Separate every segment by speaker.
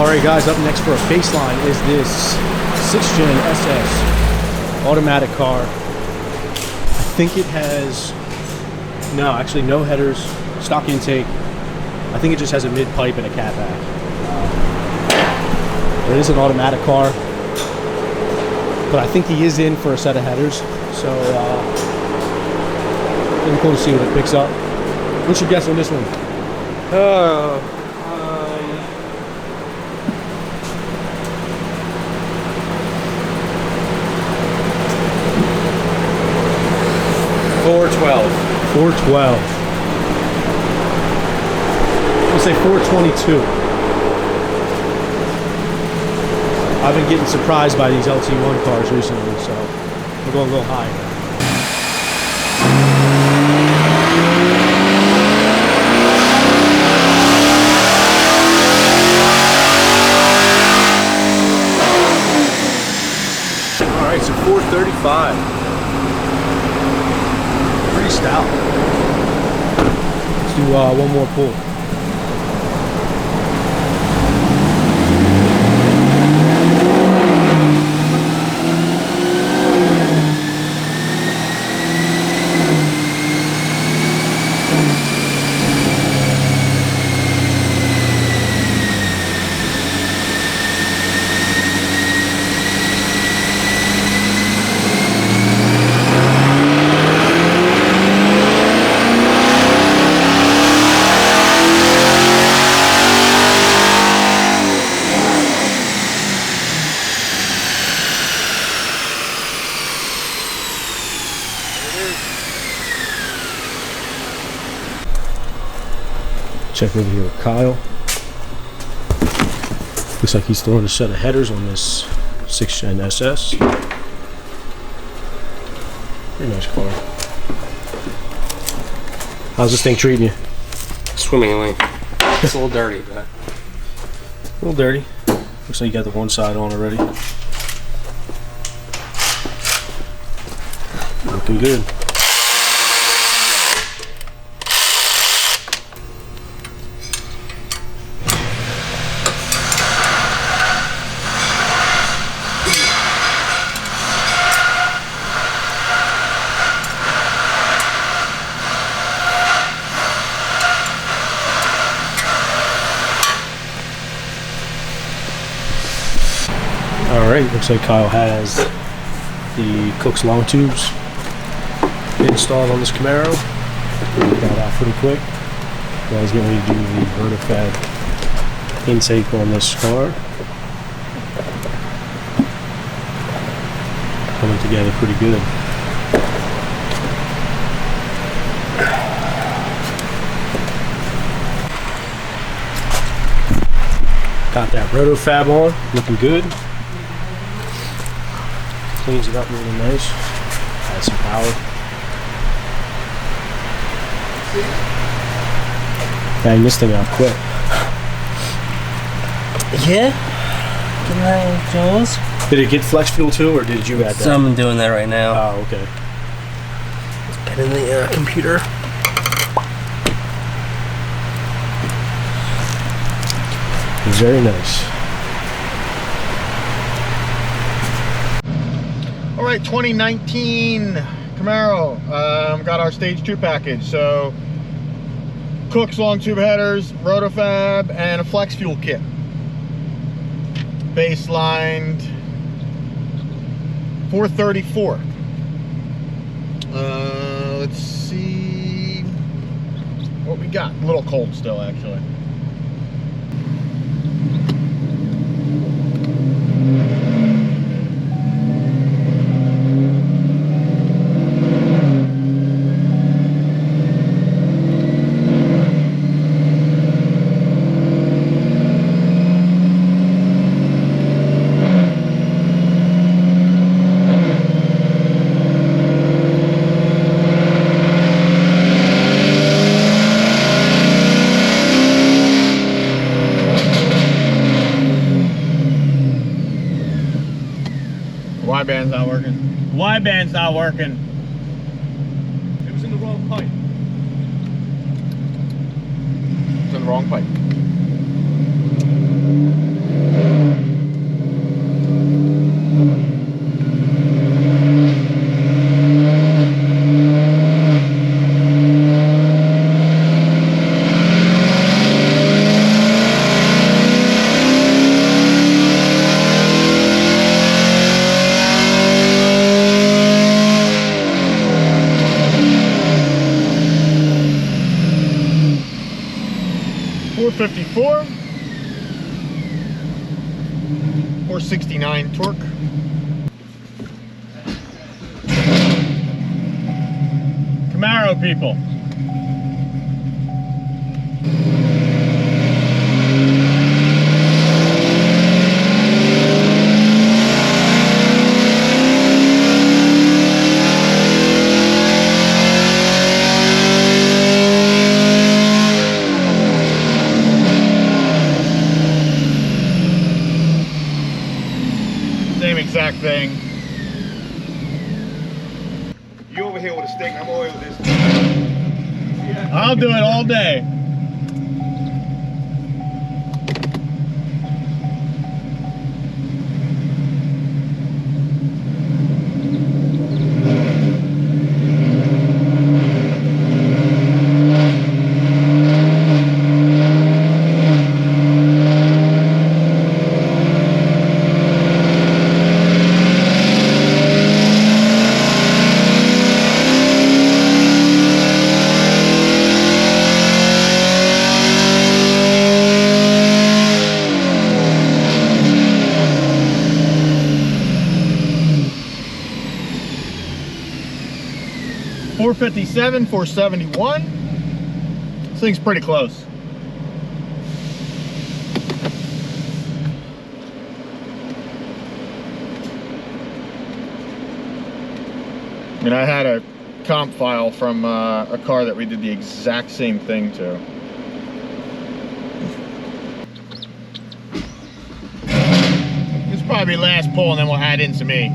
Speaker 1: Alright guys, up next for a baseline is this 6th Gen SS automatic car. I think it has, no, actually no headers, stock intake. I think it just has a mid pipe and a catback. It is an automatic car, but I think he is in for a set of headers. So, really cool to see what it picks up. What's your guess on this one?
Speaker 2: 412.
Speaker 1: 412. We'll say 422. I've been getting surprised by these LT1 cars recently, so we're going a little high. All right, so 435. Pretty stout. Let's do one more pull. Check over here with Kyle. Looks like he's throwing a set of headers on this 6th Gen SS. Very nice car. How's this thing treating you?
Speaker 2: Swimmingly. It's a little dirty, but...
Speaker 1: A little dirty. Looks like you got the one side on already. Looking good. Alright, looks like Kyle has the Cook's long tubes installed on this Camaro. Got that out pretty quick. Now he's getting ready to do the vertifab intake on this car. Coming together pretty good. Got that rotofab on, looking good. Cleans it up really nice. Add some power. Bang this thing out quick.
Speaker 3: Yeah. Getting that Jaws.
Speaker 1: Did it get flex fuel too, or did you add that?
Speaker 3: So I'm doing that right now.
Speaker 1: Oh, okay.
Speaker 3: Let's get in the computer.
Speaker 1: Very nice.
Speaker 4: All right, 2019 Camaro. Got our stage 2 package. So Cook's long tube headers, rotofab, and a flex fuel kit. Baselined 434. Let's see what we got. A little cold still, actually. Y-band's not working. Y-band's not working.
Speaker 1: It was in the wrong pipe.
Speaker 4: It's in the wrong pipe. .454, 469 torque. Camaro people. Same exact thing.
Speaker 5: You over here with a stick, I'm over here with this.
Speaker 4: I'll do it all day. .457, 471. This thing's pretty close. I mean, I had a comp file from a car that we did the exact same thing to. This will probably be last pull, and then we'll add in some E.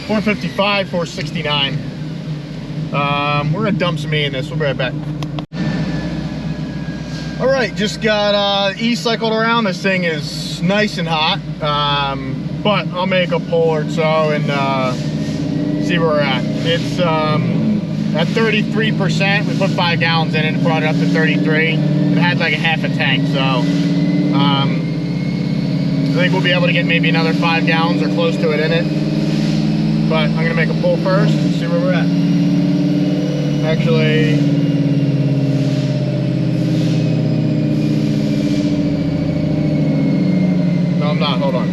Speaker 4: .455, 469. We're gonna dump some E in this. We'll be right back. All right, just got E cycled around. This thing is nice and hot, but I'll make a pull or so and see where we're at. It's at 33%. We put 5 gallons in it and brought it up to 33. It had like a half a tank, so I think we'll be able to get maybe another 5 gallons or close to it in it. But I'm gonna make a pull first and see where we're at. Actually, no, I'm not. Hold on.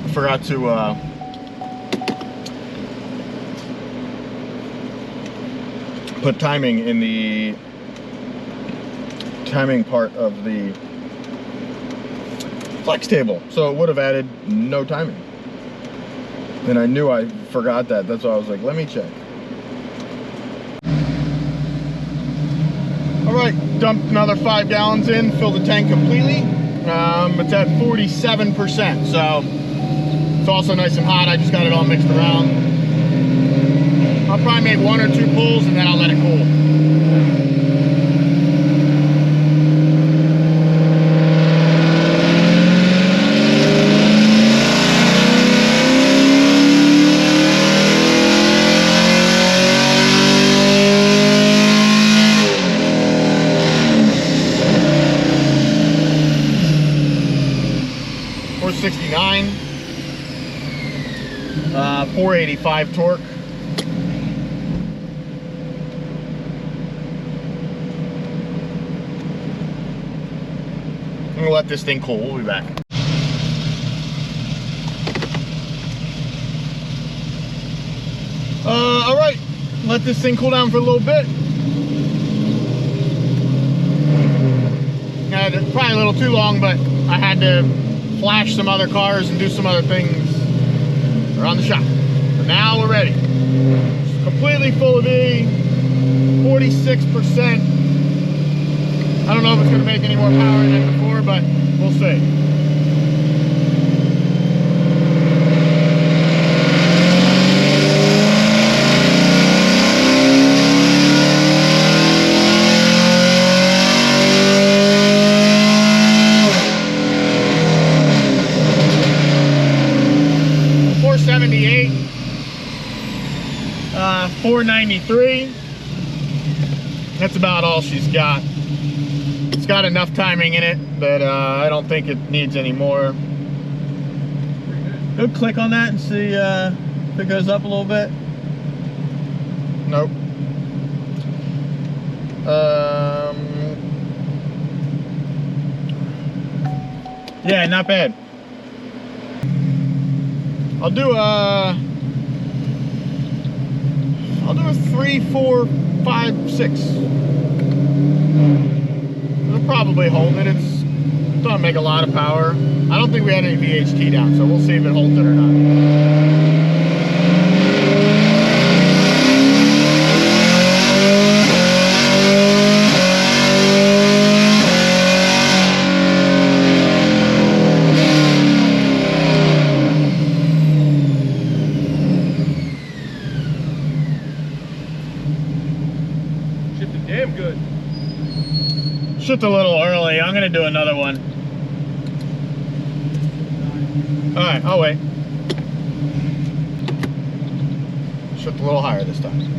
Speaker 4: I forgot to put timing in the timing part of the flex table, so it would have added no timing. And I knew I forgot that. That's why I was like, let me check. All right, dumped another 5 gallons in, filled the tank completely. It's at 47%, so it's also nice and hot. I just got it all mixed around. I'll probably make 1 or 2 pulls and then I'll let it cool. .469, 485 torque. I'm gonna let this thing cool. We'll be back. let this thing cool down for a little bit. Probably a little too long, but I had to flash some other cars and do some other things around the shop. But now we're ready. It's completely full of E, 46%. I don't know if it's going to make any more power than before, but we'll see. $493. That's about all she's got. It's got enough timing in it that I don't think it needs any more. Go click on that and see if it goes up a little bit. Nope. Yeah, not bad. I'll do a 3, 4, 5, 6. It'll probably hold it. It's doesn't make a lot of power. I don't think we had any VHT down, so we'll see if it holds it or not.
Speaker 5: Damn good.
Speaker 4: Shipped a little early. I'm gonna do another one. Alright, I'll wait. Shipped a little higher this time.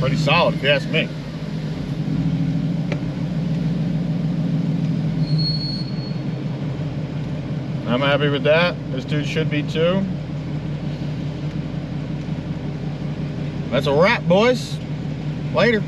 Speaker 4: Pretty solid, if you ask me. I'm happy with that. This dude should be too. That's a wrap, boys. Later.